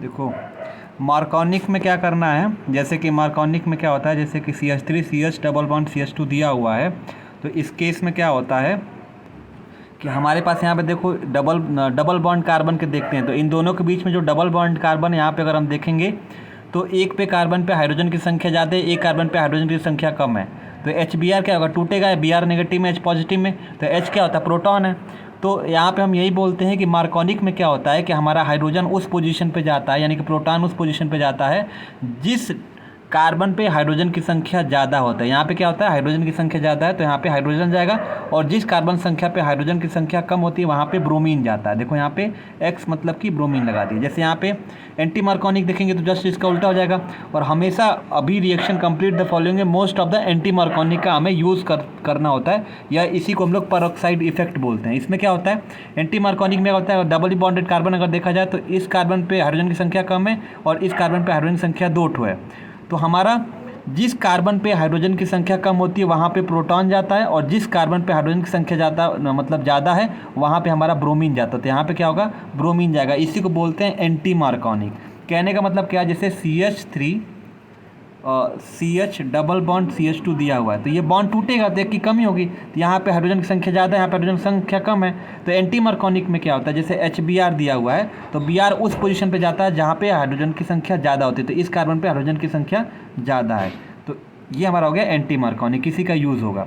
देखो मार्कोनिक में क्या करना है, जैसे कि मार्कोनिक में क्या होता है, जैसे कि CH3 CH double bond CH2 दिया हुआ है, तो इस केस में क्या होता है कि हमारे पास यहाँ पे देखो डबल बॉन्ड कार्बन के देखते हैं, तो इन दोनों के बीच में जो डबल बॉन्ड कार्बन यहाँ पे अगर हम देखेंगे तो एक पे कार्बन पे हाइड्रोजन की संख्या ज़्यादा है, एक कार्बन पे हाइड्रोजन की संख्या कम है। तो HBr क्या होगा, टूटेगा, Br नेगेटिव में H पॉजिटिव में, तो H क्या होता है, प्रोटॉन है। तो यहाँ पे हम यही बोलते हैं कि मार्कोनिक में क्या होता है कि हमारा हाइड्रोजन उस पोजीशन पे जाता है, यानी कि प्रोटॉन उस पोजीशन पे जाता है जिस कार्बन पे हाइड्रोजन की संख्या ज़्यादा होता है। यहाँ पे क्या होता है, हाइड्रोजन की संख्या ज़्यादा है तो यहाँ पे हाइड्रोजन जाएगा, और जिस कार्बन संख्या पे हाइड्रोजन की संख्या कम होती है वहाँ पे ब्रोमीन जाता है। देखो यहाँ पे X मतलब कि ब्रोमीन लगा दी। जैसे यहाँ पे एंटी मार्कोनिक देखेंगे तो जस्ट इसका उल्टा हो जाएगा। और हमेशा अभी रिएक्शन कंप्लीट द फॉलोइंग में most of the anti Markovnikov का हमें यूज़ करना होता है, या इसी को हम लोग पेरोक्साइड इफेक्ट बोलते हैं। इसमें क्या होता है, एंटी मार्कोनिक में होता है डबल बॉन्डेड कार्बन अगर देखा जाए तो इस कार्बन पे हाइड्रोजन की संख्या कम है और इस कार्बन पे हाइड्रोजन की संख्या 2 है। तो हमारा जिस कार्बन पे हाइड्रोजन की संख्या कम होती है वहाँ पे प्रोटॉन जाता है, और जिस कार्बन पे हाइड्रोजन की संख्या ज़्यादा है वहाँ पे हमारा ब्रोमीन जाता है। तो यहाँ पे क्या होगा, ब्रोमीन जाएगा। इसी को बोलते हैं एंटी मार्कोनिक। कहने का मतलब क्या है, जैसे CH3 CH double bond CH2 दिया हुआ है तो ये बॉन्ड टूटेगा तो एक की कमी होगी, तो यहाँ पे हाइड्रोजन की संख्या ज़्यादा है, यहाँ पे हाइड्रोजन की संख्या कम है। तो एंटी मार्कोनिक में क्या होता है, जैसे HBr दिया हुआ है तो Br उस पोजीशन पे जाता है जहाँ पे हाइड्रोजन की संख्या ज़्यादा होती है, तो इस कार्बन पे हाइड्रोजन की संख्या ज़्यादा है। तो ये हमारा हो गया एंटी मार्कोनिक, किसी का यूज़ होगा।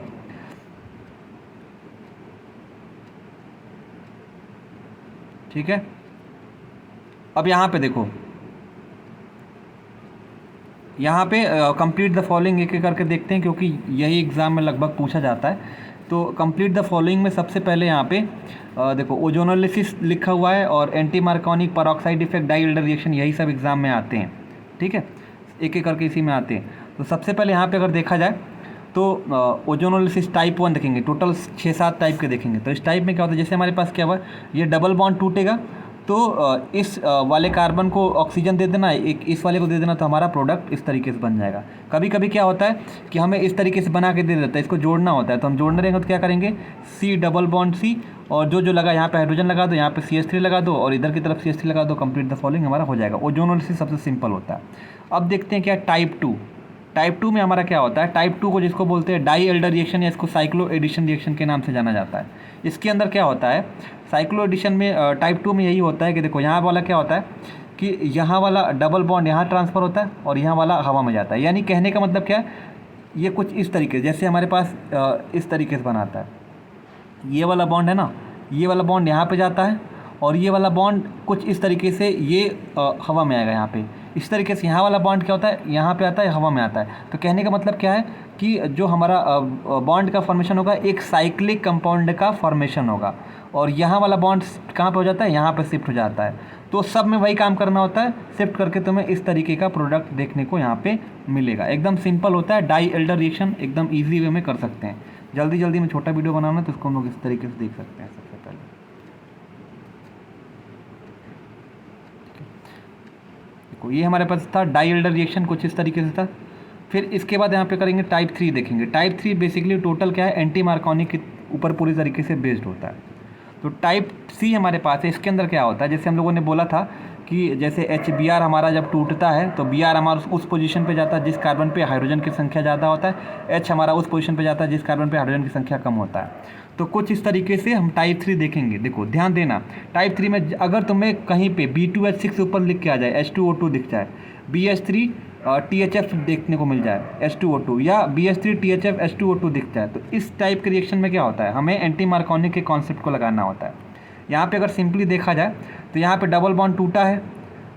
ठीक है, अब यहाँ पे देखो, यहाँ पे कंप्लीट द फॉलोइंग एक एक करके देखते हैं क्योंकि यही एग्ज़ाम में लगभग पूछा जाता है। तो कंप्लीट द फॉलोइंग में सबसे पहले यहाँ पे देखो ओजोनोलिसिस लिखा हुआ है और एंटी मार्कोनिक, पेरोक्साइड इफेक्ट, डाई रिएक्शन, यही सब एग्ज़ाम में आते हैं। ठीक है, एक एक करके इसी में आते हैं। तो सबसे पहले यहाँ पे अगर देखा जाए तो ओजोनोलिसिस टाइप 1 देखेंगे, टोटल 6-7 टाइप के देखेंगे। तो इस टाइप में क्या होता है, जैसे हमारे पास क्या हुआ, ये डबल बॉन्ड टूटेगा तो इस वाले कार्बन को ऑक्सीजन दे देना, एक इस वाले को दे देना, तो हमारा प्रोडक्ट इस तरीके से बन जाएगा। कभी कभी क्या होता है कि हमें इस तरीके से बना के दे देता है, इसको जोड़ना होता है, तो हम जोड़ने रहेंगे तो क्या करेंगे, C डबल बॉन्ड C, और जो लगा यहाँ पे हाइड्रोजन लगा दो, यहाँ पे CH3 लगा दो, और इधर की तरफ CH3 लगा दो, कंप्लीट द फॉलोइंग हमारा हो जाएगा। ओजोनोलिसिस सबसे सिंपल होता है। अब देखते हैं क्या टाइप 2। टाइप 2 में हमारा क्या होता है, टाइप 2 को जिसको बोलते हैं डाई एल्डर रिएक्शन, या इसको साइक्लो एडिशन रिएक्शन के नाम से जाना जाता है। इसके अंदर क्या होता है, साइक्लो एडिशन में टाइप 2 में यही होता है कि देखो यहाँ वाला क्या होता है कि यहाँ वाला डबल बॉन्ड यहाँ ट्रांसफ़र होता है और यहाँ वाला हवा में जाता है। यानी कहने का मतलब क्या है, ये कुछ इस तरीके से, जैसे हमारे पास इस तरीके से बनाता है, ये वाला बॉन्ड है ना, ये वाला बॉन्ड यहाँ पे जाता है और ये वाला बॉन्ड कुछ इस तरीके से ये हवा में आएगा यहाँ पे। इस तरीके से यहाँ वाला बॉन्ड क्या होता है, यहाँ पे आता है, हवा में आता है। तो कहने का मतलब क्या है कि जो हमारा बॉन्ड का फॉर्मेशन होगा एक साइक्लिक कंपाउंड का फॉर्मेशन होगा, और यहाँ वाला बॉन्ड कहाँ पे हो जाता है, यहाँ पे शिफ्ट हो जाता है। तो सब में वही काम करना होता है, शिफ्ट करके तुम्हें इस तरीके का प्रोडक्ट देखने को यहाँ पे मिलेगा। एकदम सिंपल होता है, डाई एल्डर रिएक्शन एकदम ईजी वे में कर सकते हैं। जल्दी जल्दी में छोटा वीडियो बनाना तो इसको हम लोग इस तरीके से देख सकते हैं। सबसे पहले देखो ये हमारे पास था डाई एल्डर रिएक्शन, कुछ इस तरीके से था। फिर इसके बाद यहाँ पे करेंगे टाइप 3 देखेंगे। टाइप 3 बेसिकली टोटल क्या है, एंटी मार्कोनिक के ऊपर पूरी तरीके से बेस्ड होता है। तो टाइप C हमारे पास है, इसके अंदर क्या होता है, जैसे हम लोगों ने बोला था कि जैसे HBr हमारा जब टूटता है तो Br हमारा उस पोजीशन पे जाता है जिस कार्बन पे हाइड्रोजन की संख्या ज़्यादा होता है, H हमारा उस पोजीशन पे जाता है जिस कार्बन पे हाइड्रोजन की संख्या कम होता है। तो कुछ इस तरीके से हम टाइप 3 देखेंगे। देखो ध्यान देना, टाइप 3 में अगर तुम्हें कहीं पे B2H6 ऊपर लिख के आ जाए, H2O2 दिख जाए, BH3 THF देखने को मिल जाए H2O2, या BH3 THF H2O2 दिख जाए, तो इस टाइप के रिएक्शन में क्या होता है, हमें एंटी मार्कोनिक के कॉन्सेप्ट को लगाना होता है। यहाँ पे अगर सिंपली देखा जाए तो यहाँ पे डबल बॉन्ड टूटा है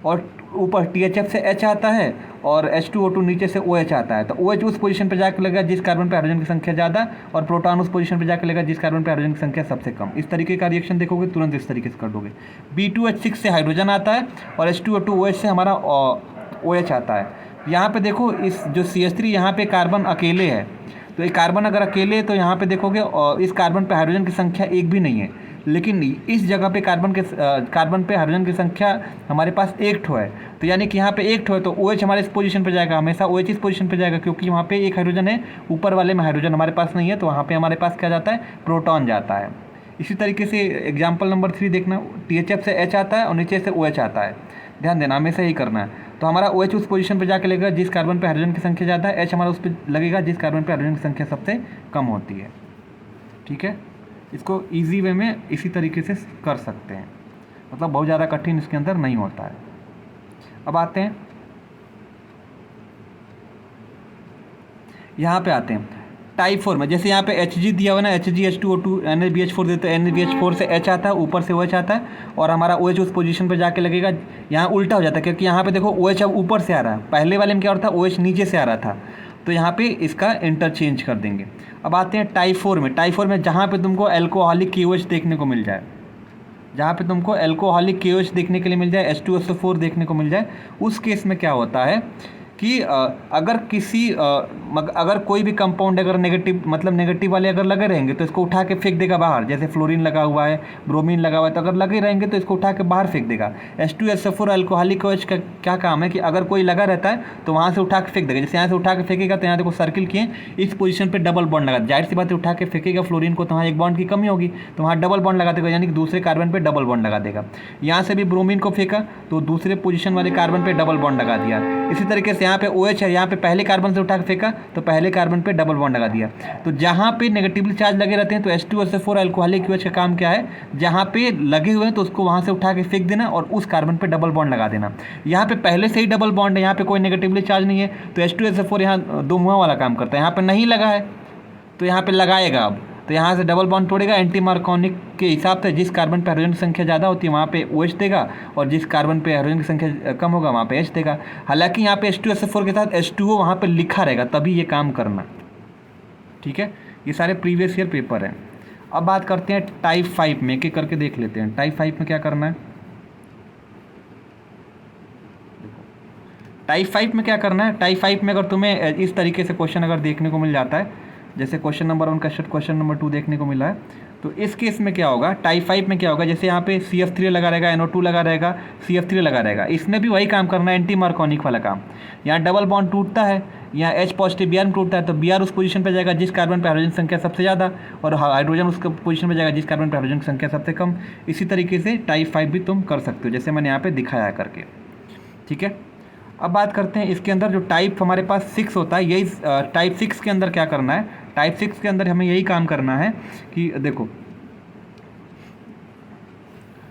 और ऊपर THF से H आता है और H2O2 नीचे से OH आता है, तो OH उस पोजीशन पे जाकर लगेगा जिस कार्बन पे हाइड्रोजन की संख्या ज़्यादा, और प्रोटॉन उस पोजीशन पे जाकर लगेगा जिस कार्बन पे हाइड्रोजन की संख्या सबसे कम। इस तरीके का रिएक्शन देखोगे तुरंत इस तरीके से कर दोगे। B2H6 से हाइड्रोजन आता है और H2O2 OH से हमारा OH आता है। यहाँ पे देखो इस जो CH3 यहाँ पे कार्बन अकेले है, तो ये कार्बन अगर अकेले है तो यहाँ पे देखोगे इस कार्बन पे हाइड्रोजन की संख्या एक भी नहीं है, लेकिन इस जगह पे कार्बन पे हाइड्रोजन की संख्या हमारे पास एक ठो है। तो यानी कि यहाँ पे एक ठो है तो OH हमारे इस पोजीशन पे जाएगा, हमेशा OH इस पोजीशन पे जाएगा, क्योंकि वहाँ पे एक हाइड्रोजन है, ऊपर वाले में हाइड्रोजन हमारे पास नहीं है, तो वहाँ पे हमारे पास क्या जाता है, प्रोटॉन जाता है। इसी तरीके से एग्जाम्पल नंबर 3 देखना, THF से H आता है और नीचे से OH आता है। ध्यान देना, हमेशा यही करना है। तो हमारा OH उस पोजीशन पे जाके लगेगा जिस कार्बन पे हाइड्रोजन की संख्या ज़्यादा है, H हमारा उस पर लगेगा जिस कार्बन पे हाइड्रोजन की संख्या सबसे कम होती है। ठीक है, इसको ईजी वे में इसी तरीके से कर सकते हैं, मतलब बहुत ज़्यादा कठिन इसके अंदर नहीं होता है। अब आते हैं यहाँ पे आते हैं टाइप 4 में। जैसे यहाँ पे Hg दिया हुआ ना, HgH2O2 NaBH4 देते हैं, NaBH4 से H आता है, ऊपर से OH आता है, और हमारा OH उस पोजीशन पे जाके लगेगा। यहाँ उल्टा हो जाता है क्योंकि यहाँ पे देखो OH अब ऊपर से आ रहा है, पहले वाले में क्या हो रहा था, OH नीचे से आ रहा था, तो यहाँ पे इसका इंटरचेंज कर देंगे। अब आते हैं टाइप 4 में। टाइप 4 में जहाँ पे तुमको एल्कोहलिक KOH देखने को मिल जाए, जहाँ पे तुमको एल्कोहलिक KOH देखने के लिए मिल जाए, H2SO4 देखने को मिल जाए, उस केस में क्या होता है कि अगर कोई भी कंपाउंड अगर नेगेटिव, मतलब नेगेटिव वाले अगर लगे रहेंगे तो इसको उठा के फेंक देगा बाहर। जैसे फ्लोरीन लगा हुआ है, ब्रोमीन लगा हुआ है, तो अगर लगे रहेंगे तो इसको उठा के बाहर फेंक देगा। H2SO4 अल्कोहलिक KOH का क्या काम है कि अगर कोई लगा रहता है तो वहाँ से उठा के फेंक देगा। जैसे यहाँ से उठा के फेंकेगा तो यहाँ देखो सर्किल किए, इस पोजीशन पे डबल बॉन्ड लगा, जाहिर सी बात है उठा के फेंकेगा फ्लोरीन को तो वहाँ एक बॉन्ड की कमी होगी, तो वहाँ डबल बॉन्ड लगा देगा, यानी कि दूसरे कार्बन पे डबल बॉन्ड लगा देगा। यहाँ से भी ब्रोमीन को फेंका तो दूसरे पोजीशन वाले कार्बन पे डबल बॉन्ड लगा दिया। इसी तरीके से यहाँ पे OH है, यहाँ पे पहले कार्बन से उठा के फेंका तो पहले कार्बन पे डबल बॉन्ड लगा दिया। तो जहाँ पे नेगेटिवली चार्ज लगे रहते हैं तो H2SO4 अल्कोहलिक KOH का काम क्या है, जहाँ पे लगे हुए हैं तो उसको वहाँ से उठा के फेंक देना और उस कार्बन पे डबल बॉन्ड लगा देना। यहाँ पे पहले से ही डबल बॉन्ड है, यहाँ पे कोई नेगेटिवली चार्ज नहीं है, तो H2SO4 यहाँ दो मुँह वाला काम करता है। यहाँ पे नहीं लगा है तो यहाँ पे लगाएगा, अब तो यहाँ से डबल बॉन्ड तोड़ेगा, एंटी मार्कोनिक के हिसाब से जिस कार्बन पे हाइड्रोजन की संख्या ज़्यादा होती है वहाँ पे OH देगा, और जिस कार्बन पे हाइड्रोजन की संख्या कम होगा वहाँ पे H देगा। हालांकि यहाँ पे H2SO4 के साथ H2O वहाँ पे लिखा रहेगा, तभी ये काम करना। ठीक है, ये सारे प्रीवियस ईयर पेपर हैं। अब बात करते हैं टाइप 5 में, एक एक करके देख लेते हैं। टाइप 5 में क्या करना है, टाइप 5 में क्या करना है। टाइप 5 में अगर तुम्हें इस तरीके से क्वेश्चन अगर देखने को मिल जाता है, जैसे क्वेश्चन नंबर 1 का क्वेश्चन नंबर 2 देखने को मिला है, तो इस केस में क्या होगा, टाइप 5 में क्या होगा, जैसे यहाँ पे CF3 लगा रहेगा, NO2 लगा रहेगा, CF3 लगा रहेगा, इसमें भी वही काम करना है, एंटी मार्कोनिक वाला काम। यहाँ डबल बॉन्ड टूटता है, यहाँ H पॉजिटिव Br में टूटता है, तो Br उस पोजीशन पे जाएगा जिस कार्बन पे हाइड्रोजन संख्या सबसे ज़्यादा, और हाइड्रोजन उस पोजीशन पे जाएगा जिस कार्बन पे हाइड्रोजन की संख्या सबसे कम। इसी तरीके से टाइप 5 भी तुम कर सकते हो, जैसे मैंने यहाँ पे दिखाया करके। ठीक है, अब बात करते हैं इसके अंदर जो टाइप हमारे पास 6 होता है, यही टाइप 6 के अंदर क्या करना है। टाइप 6 के अंदर हमें यही काम करना है कि देखो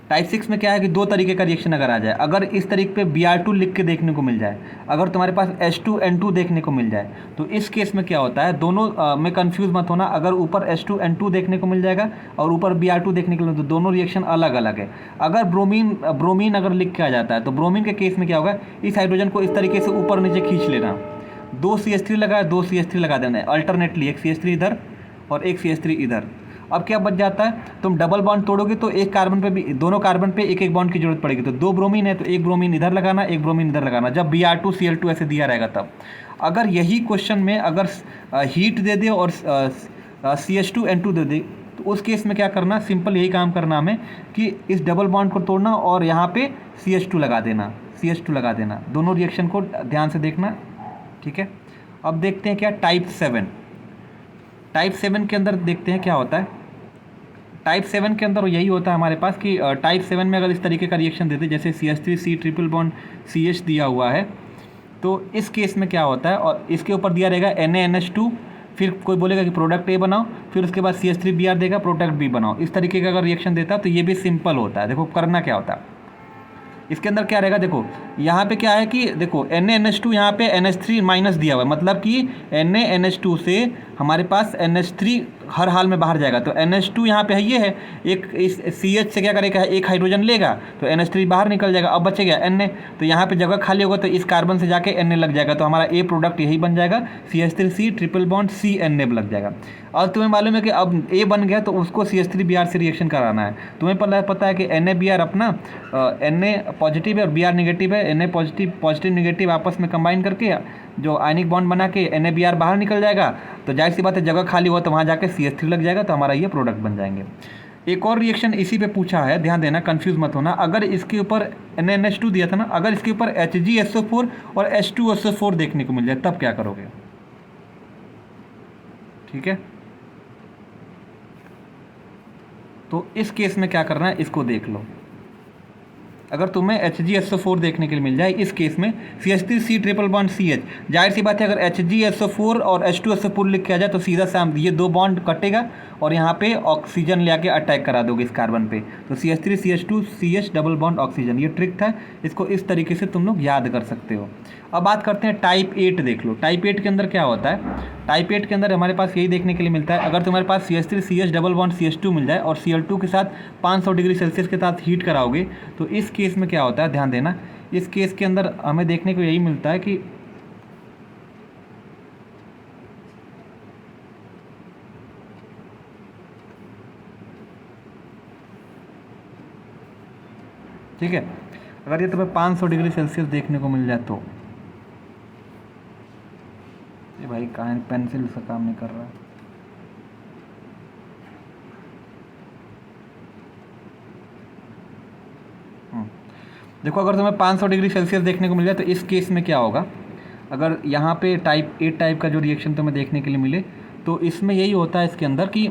टाइप 6 में क्या है कि दो तरीके का रिएक्शन अगर आ जाए, अगर इस तरीके पे Br2 लिख के देखने को मिल जाए, अगर तुम्हारे पास H2N2 देखने को मिल जाए, तो इस केस में क्या होता है, दोनों में कंफ्यूज मत होना। अगर ऊपर H2N2 देखने को मिल जाएगा और ऊपर Br2 देखने को मिल, तो दोनों रिएक्शन अलग अलग है। अगर ब्रोमीन अगर लिख के आ जाता है तो ब्रोमीन के केस में क्या होगा, इस हाइड्रोजन को इस तरीके से ऊपर नीचे खींच लेना, 2 CH3 लगा, 2 CH3 लगा देना है अल्टरनेटली, एक CH3 इधर और एक CH3 इधर। अब क्या बच जाता है, तुम डबल बॉन्ड तोड़ोगे तो एक कार्बन पे भी, दोनों कार्बन पे एक एक बॉन्ड की जरूरत पड़ेगी। तो 2 ब्रोमीन है तो एक ब्रोमीन इधर लगाना, एक ब्रोमीन इधर लगाना, जब Br2Cl2 ऐसे दिया रहेगा तब। अगर यही क्वेश्चन में अगर हीट दे दे और CH2N2 दे दे, तो उस केस में क्या करना, सिंपल यही काम करना हमें कि इस डबल बॉन्ड को तोड़ना और यहाँ पे CH2 लगा देना, CH2 लगा देना। दोनों रिएक्शन को ध्यान से देखना। ठीक है, अब देखते हैं क्या टाइप 7। टाइप 7 के अंदर देखते हैं क्या होता है। टाइप 7 के अंदर यही होता है हमारे पास कि टाइप 7 में अगर इस तरीके का रिएक्शन देते, जैसे CH3C ट्रिपल बॉन्ड CH दिया हुआ है, तो इस केस में क्या होता है, और इसके ऊपर दिया रहेगा NaNH2, फिर कोई बोलेगा कि प्रोडक्ट A बनाओ, फिर उसके बाद CH3Br देगा, प्रोडक्ट B बनाओ। इस तरीके का अगर रिएक्शन देता तो ये भी सिंपल होता है। देखो करना क्या होता है इसके अंदर, क्या रहेगा, देखो यहाँ पे क्या है कि देखो NaNH2 यहाँ पे NH3 माइनस दिया हुआ है, मतलब कि NaNH2 से हमारे पास NH3 हर हाल में बाहर जाएगा। तो NH2 यहाँ पे है, ये है एक, इस CH से क्या करेगा, एक हाइड्रोजन लेगा तो NH3 बाहर निकल जाएगा, अब बचेगा Na, तो यहाँ पे जगह खाली होगा तो इस कार्बन से जाके Na लग जाएगा, तो हमारा A प्रोडक्ट यही बन जाएगा, CH3C ट्रिपल बॉन्ड CNA लग जाएगा। और तुम्हें मालूम है कि अब A बन गया तो उसको CH3Br से रिएक्शन कराना है। तुम्हें पता है कि NaBr अपना Na पॉजिटिव है और Br नेगेटिव है, Na पॉजिटिव नेगेटिव आपस में कंबाइन करके जो आयनिक बॉन्ड बना के NaBr बाहर निकल जाएगा, तो जाहिर सी बात है जगह खाली हुआ तो वहाँ जाके CH3 लग जाएगा, तो हमारा ये प्रोडक्ट बन जाएंगे। एक और रिएक्शन इसी पे पूछा है, ध्यान देना, कंफ्यूज मत होना। अगर इसके ऊपर NaNH2 दिया था ना, अगर इसके ऊपर HgSO4 और H2SO4 देखने को मिल जाए तब क्या करोगे। ठीक है, तो इस केस में क्या करना है, इसको देख लो। अगर तुम्हें HgSO4 देखने के लिए मिल जाए इस केस में CH3C ट्रिपल बॉन्ड CH, जाहिर सी बात है अगर HgSO4 और H2SO4 लिख के आ जाए तो सीधा साम ये दो बॉन्ड कटेगा और यहाँ पे ऑक्सीजन ले आके अटैक करा दोगे इस कार्बन पे, तो CH3CH2CH डबल बॉन्ड ऑक्सीजन, ये ट्रिक था, इसको इस तरीके से तुम लोग याद कर सकते हो। अब बात करते हैं टाइप 8 देख लो। टाइप 8 के अंदर क्या होता है, टाइप 8 के अंदर हमारे पास यही देखने के लिए मिलता है, अगर तुम्हारे पास CH3CH डबल बॉन्ड CH2 मिल जाए और Cl2 के साथ 500 डिग्री सेल्सियस के साथ हीट कराओगे तो इस केस में क्या होता है, ध्यान देना, इस केस के अंदर हमें देखने को यही मिलता है कि ठीक है, अगर ये तुम्हें 500 डिग्री सेल्सियस देखने को मिल जाए तो ये भाई कहाँ पेंसिल से काम नहीं कर रहा, देखो अगर तुम्हें 500 डिग्री सेल्सियस देखने को मिल जाए तो इस केस में क्या होगा, अगर यहाँ पे टाइप 8 टाइप का जो रिएक्शन तुम्हें देखने के लिए मिले तो इसमें यही होता है इसके अंदर कि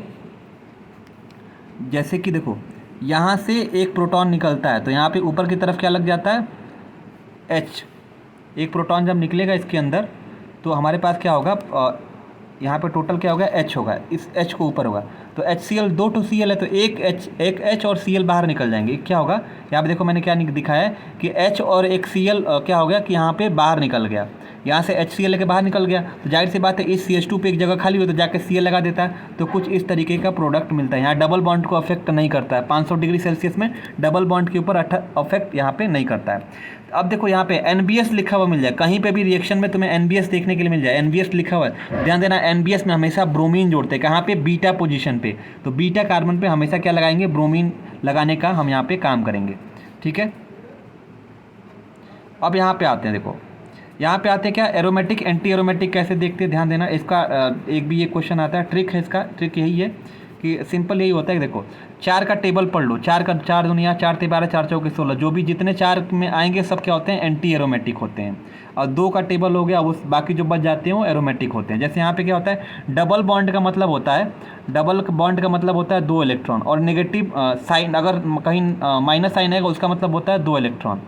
जैसे कि देखो यहाँ से एक प्रोटॉन निकलता है तो यहाँ पे ऊपर की तरफ क्या लग जाता है, H, एक प्रोटॉन जब निकलेगा इसके अंदर तो हमारे पास क्या होगा, यहाँ पे टोटल क्या होगा, H होगा, इस H को ऊपर होगा तो HCl 2 to Cl है तो एक H और Cl बाहर निकल जाएंगे, क्या होगा यहाँ पे देखो मैंने क्या दिखाया है कि H और एक Cl क्या हो गया कि यहाँ पे बाहर निकल गया, यहाँ से HCl लेके बाहर निकल गया तो जाहिर सी बात है इस CH2 पे एक जगह खाली हो तो जाके Cl लगा देता है, तो कुछ इस तरीके का प्रोडक्ट मिलता है। यहाँ डबल बॉन्ड को अफेक्ट नहीं करता है, 500 डिग्री सेल्सियस में डबल बॉन्ड के ऊपर अफेक्ट यहाँ पे नहीं करता है। अब देखो यहाँ पे NBS लिखा हुआ मिल जाए, कहीं पे भी रिएक्शन में तुम्हें NBS देखने के लिए मिल जाए, NBS लिखा हुआ है, ध्यान देना NBS में हमेशा ब्रोमीन जोड़ते हैं, कहाँ पे, बीटा पोजीशन पे, तो बीटा कार्बन पे हमेशा क्या लगाएंगे, ब्रोमीन लगाने का हम यहाँ पे काम करेंगे, ठीक है। अब यहाँ पे आते हैं, देखो यहाँ पे आते हैं क्या, एरोमेटिक एंटी एरोमेटिक कैसे देखते हैं, ध्यान देना, इसका एक भी ये क्वेश्चन आता है, ट्रिक है इसका, ट्रिक यही है कि सिंपल यही होता है कि देखो 4 का टेबल पढ़ लो, 4 का 4 दुनिया 4 ते 12 4 चौके 16, जो भी जितने 4 में आएंगे सब क्या होते हैं, एंटी एरोमेटिक होते हैं, और 2 का टेबल हो गया, उस बाकी जो बच जाते हैं वो एरोमेटिक होते हैं। जैसे यहाँ पे क्या होता है, डबल बॉन्ड का मतलब होता है, डबल बॉन्ड का मतलब होता है 2 इलेक्ट्रॉन, और नेगेटिव साइन अगर कहीं माइनस साइन आएगा उसका मतलब होता है 2 इलेक्ट्रॉन,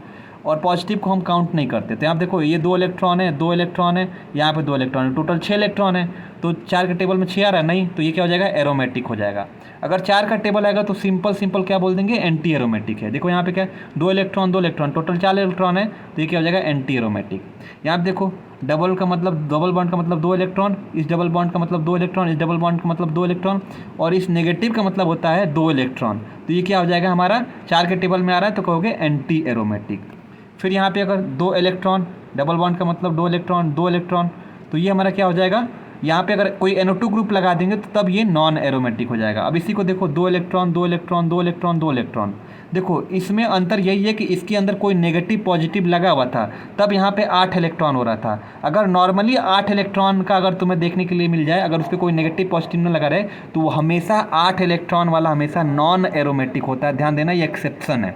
और पॉजिटिव को हम काउंट नहीं करते। तो यहाँ देखो ये 2 इलेक्ट्रॉन है, 2 इलेक्ट्रॉन है, यहाँ पे 2 इलेक्ट्रॉन है, टोटल 6 इलेक्ट्रॉन है, तो 4 के टेबल में 6 आ रहा है, नहीं तो ये क्या हो जाएगा, एरोमेटिक हो जाएगा। अगर 4 का टेबल आएगा तो सिंपल क्या बोल देंगे, एंटी एरोमेटिक है। देखो यहाँ पे क्या है, 2 इलेक्ट्रॉन टोटल 4 इलेक्ट्रॉन है, तो ये क्या हो जाएगा, एंटी एरोमेटिक। यहाँ पे देखो डबल का मतलब, डबल बॉन्ड का मतलब 2 इलेक्ट्रॉन, इस डबल बॉन्ड का मतलब 2 इलेक्ट्रॉन, इस डबल बॉन्ड का मतलब 2 इलेक्ट्रॉन, और इस नेगेटिव का मतलब होता है 2 इलेक्ट्रॉन, तो ये क्या हो जाएगा हमारा, 4 के टेबल में आ रहा है तो कहोगे एंटी एरोमेटिक। फिर यहाँ पे अगर 2 इलेक्ट्रॉन, डबल बॉन्ड का मतलब 2 इलेक्ट्रॉन 2 इलेक्ट्रॉन, तो ये हमारा क्या हो जाएगा, यहाँ पे अगर कोई NO2 ग्रुप लगा देंगे तो तब ये नॉन एरोमेटिक हो जाएगा। अब इसी को देखो 2 इलेक्ट्रॉन 2 इलेक्ट्रॉन 2 इलेक्ट्रॉन 2 इलेक्ट्रॉन, देखो इसमें अंतर यही है कि इसके अंदर कोई नेगेटिव पॉजिटिव लगा हुआ था तब यहाँ पे 8 इलेक्ट्रॉन हो रहा था। अगर नॉर्मली 8 इलेक्ट्रॉन का अगर तुम्हें देखने के लिए मिल जाए, अगर उस पर कोई नेगेटिव पॉजिटिव न लगा रहे तो वो हमेशा 8 इलेक्ट्रॉन वाला हमेशा नॉन एरोमेटिक होता है, ध्यान देना ये एक्सेप्शन है।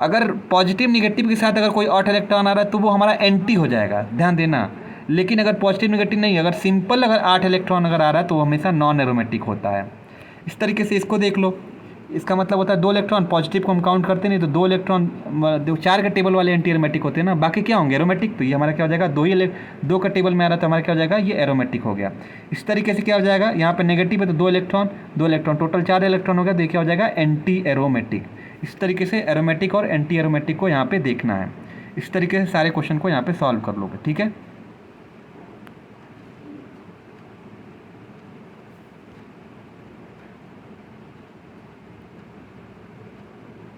अगर पॉजिटिव निगेटिव के साथ अगर कोई 8 इलेक्ट्रॉन आ रहा है तो वो हमारा एंटी हो जाएगा, ध्यान देना। लेकिन अगर पॉजिटिव निगेटिव नहीं, अगर सिंपल अगर 8 इलेक्ट्रॉन अगर आ रहा है तो वो हमेशा नॉन एरोमेटिक होता है। इस तरीके से इसको देख लो, इसका मतलब होता है 2 इलेक्ट्रॉन, पॉजिटिव को हम काउंट करते नहीं तो 2 इलेक्ट्रॉन, 4 के टेबल वाले एंटी एरोमेटिक होते हैं ना, बाकी क्या होंगे एरोमेटिक, तो ये हमारा क्या हो जाएगा, 2 का टेबल में आ रहा है तो हमारा क्या हो जाएगा, ये एरोमेटिक हो गया। इस तरीके से क्या हो जाएगा, यहाँ पर नेगेटिव है तो 2 इलेक्ट्रॉन टोटल 4 इलेक्ट्रॉन हो गया, तो ये क्या हो जाएगा, एंटी एरोमेटिक। इस तरीके से एरोमेटिक और एंटी एरोमेटिक को यहाँ पे देखना है। इस तरीके से सारे क्वेश्चन को यहाँ पे सॉल्व कर लोगे, ठीक है।